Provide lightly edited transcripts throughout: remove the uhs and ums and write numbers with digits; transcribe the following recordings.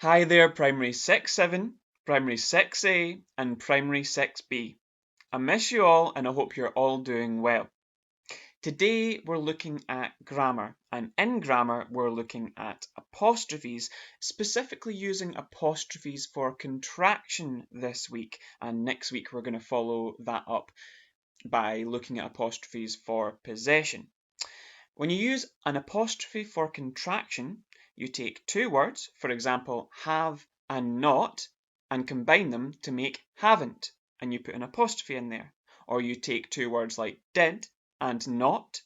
Hi there, Primary 6-7, Primary 6A and Primary 6b. I miss you all and I hope you're all doing well. Today we're looking at grammar, and in grammar we're looking at apostrophes, specifically using apostrophes for contraction this week, and next week we're going to follow that up by looking at apostrophes for possession. When you use an apostrophe for contraction, you take two words, for example, have and not, and combine them to make haven't, and you put an apostrophe in there. Or you take two words like did and not,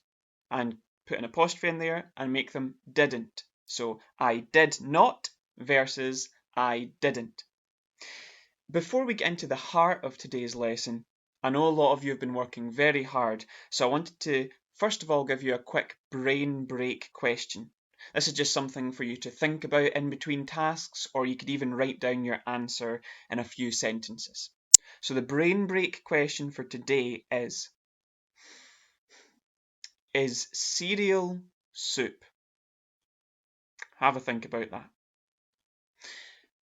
and put an apostrophe in there and make them didn't. So I did not versus I didn't. Before we get into the heart of today's lesson, I know a lot of you have been working very hard, so I wanted to first of all give you a quick brain break question. This is just something for you to think about in between tasks, or you could even write down your answer in a few sentences. So the brain break question for today is cereal soup? Have a think about that.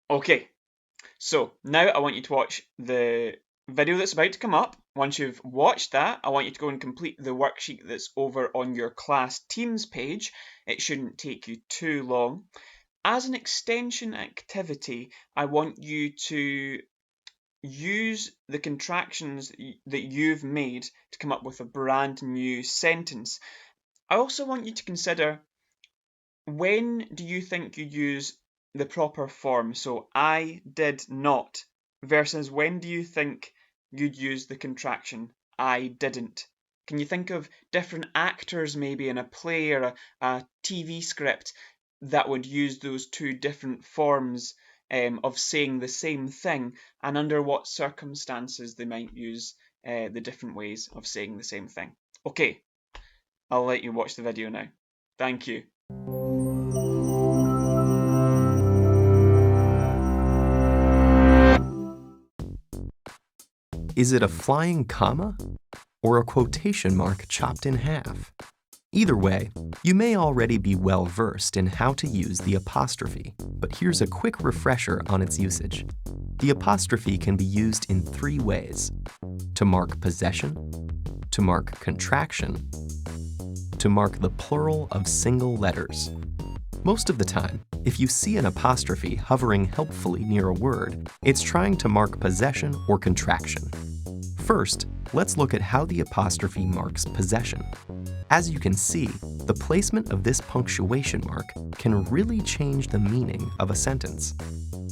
Okay, so now I want you to watch the video that's about to come up. Once you've watched that, I want you to go and complete the worksheet that's over on your class Teams page. It shouldn't take you too long. As an extension activity, I want you to use the contractions that you've made to come up with a brand new sentence. I also want you to consider, when do you think you use the proper form? So I did not versus when do you think you'd use the contraction I didn't? Can you think of different actors maybe in a play or a TV script that would use those two different forms of saying the same thing, and under what circumstances they might use the different ways of saying the same thing? Okay, I'll let you watch the video now. Thank you. Is it a flying comma or a quotation mark chopped in half? Either way, you may already be well versed in how to use the apostrophe, but here's a quick refresher on its usage. The apostrophe can be used in three ways: to mark possession, to mark contraction, to mark the plural of single letters. Most of the time, if you see an apostrophe hovering helpfully near a word, it's trying to mark possession or contraction. First, let's look at how the apostrophe marks possession. As you can see, the placement of this punctuation mark can really change the meaning of a sentence.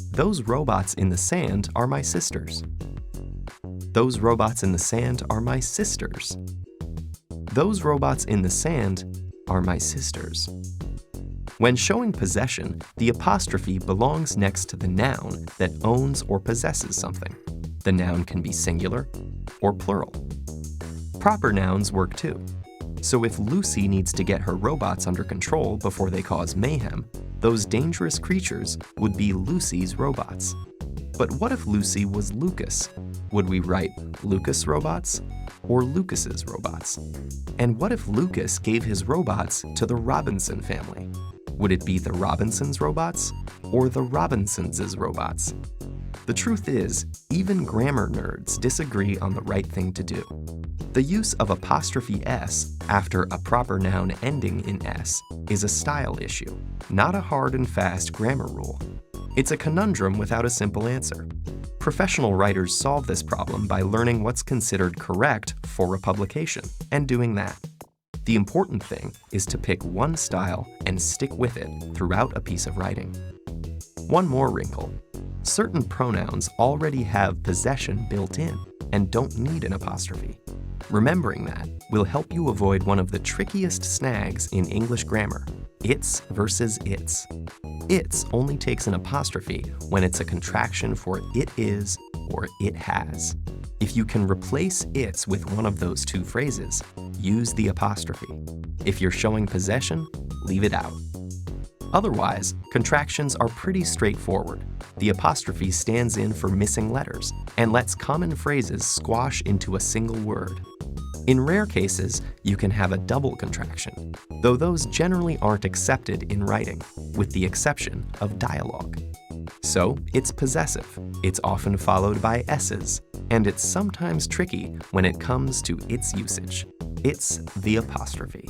Those robots in the sand are my sisters. Those robots in the sand are my sisters. Those robots in the sand are my sisters. When showing possession, the apostrophe belongs next to the noun that owns or possesses something. The noun can be singular or plural. Proper nouns work too. So if Lucy needs to get her robots under control before they cause mayhem, those dangerous creatures would be Lucy's robots. But what if Lucy was Lucas? Would we write Lucas robots or Lucas's robots? And what if Lucas gave his robots to the Robinson family? Would it be the Robinsons' robots or the Robinsons' robots? The truth is, even grammar nerds disagree on the right thing to do. The use of apostrophe s after a proper noun ending in s is a style issue, not a hard and fast grammar rule. It's a conundrum without a simple answer. Professional writers solve this problem by learning what's considered correct for a publication and doing that. The important thing is to pick one style and stick with it throughout a piece of writing. One more wrinkle. Certain pronouns already have possession built in and don't need an apostrophe. Remembering that will help you avoid one of the trickiest snags in English grammar: its versus its. Its only takes an apostrophe when it's a contraction for it is or it has. If you can replace its with one of those two phrases, use the apostrophe. If you're showing possession, leave it out. Otherwise, contractions are pretty straightforward. The apostrophe stands in for missing letters and lets common phrases squash into a single word. In rare cases, you can have a double contraction, though those generally aren't accepted in writing, with the exception of dialogue. So it's possessive, it's often followed by S's, and it's sometimes tricky when it comes to its usage. It's the apostrophe.